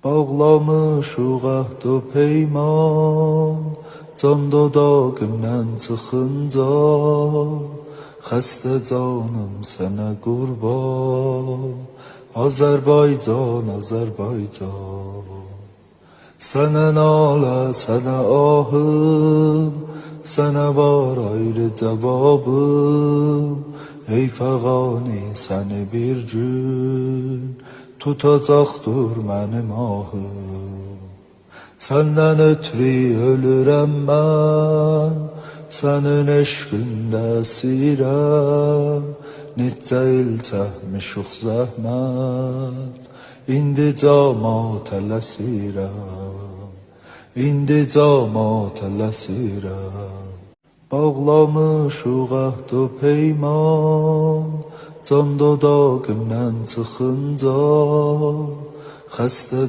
Bağlamışıq əhd o peyman, can dodağımdan çıxınca, xəstə canım sənə qurban, Azərbaycan, Azərbaycan. Sənə nalə, sənə ahım, sənə var ayrı cavabım, ey fəğani səni bir gün tutacaqdır mənim ahım. Səndən ötürü ölürəm mən, sənin eşqində əsirəm, necə il çəkmişik zəhmət, indi cama tələsirəm, indi cama tələsirəm. Bağlamışıq əhd o peyman, can dodağımdan çıxınca, xəstə